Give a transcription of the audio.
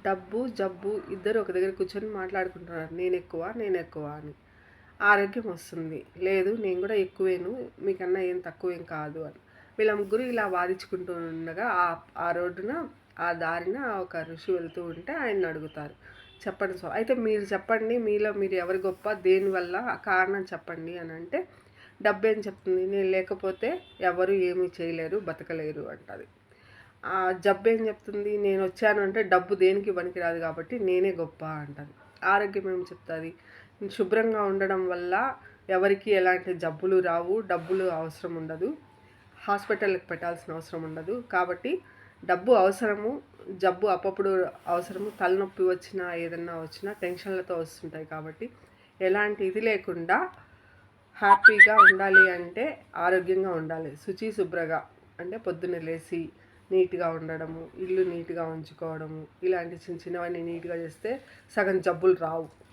డబ్బు, జబ్బు ఇద్దరు ఒక దగ్గర కూర్చొని మాట్లాడుకుంటున్నారు. నేను ఎక్కువ అని. ఆరోగ్యం వస్తుంది. లేదు నేను కూడా ఎక్కువేను, మీకన్నా ఏం తక్కువేం కాదు అని. వీళ్ళ ముగ్గురు ఇలా వాదించుకుంటూ ఉండగా ఆ రోడ్డున ఆ దారిన ఒక ఋషి వెళ్తూ ఉంటే ఆయన్ని అడుగుతారు. చెప్పండి అయితే మీరు చెప్పండి, మీలో మీరు ఎవరు గొప్ప, దేనివల్ల కారణం చెప్పండి అని అంటే డబ్బేం చెప్తుంది, నేను లేకపోతే ఎవరు ఏమీ చేయలేరు, బతకలేరు అంటది. ఆ జబ్బు ఏం చెప్తుంది, నేను వచ్చాను అంటే డబ్బు దేనికి పనికిరాదు కాబట్టి నేనే గొప్ప అంటది. ఆరోగ్యం ఏం చెప్తుంది, శుభ్రంగా ఉండడం వల్ల ఎవరికి ఎలాంటి జబ్బులు రావు, డబ్బులు అవసరం ఉండదు, హాస్పిటల్కి పెట్టాల్సిన అవసరం ఉండదు. కాబట్టి డబ్బు అవసరము, జబ్బు అప్పుడప్పుడు అవసరము. తలనొప్పి వచ్చినా ఏదన్నా వచ్చినా టెన్షన్లతో వస్తుంటాయి. కాబట్టి ఎలాంటి ఇది లేకుండా హ్యాపీగా ఉండాలి అంటే ఆరోగ్యంగా ఉండాలి. శుభ్రగా అంటే పొద్దున్న లేచి నీట్గా ఉండడము, ఇల్లు నీట్గా ఉంచుకోవడము, ఇలాంటి చిన్న చిన్నవన్నీ నీట్గా చేస్తే సగం జబ్బులు రావు.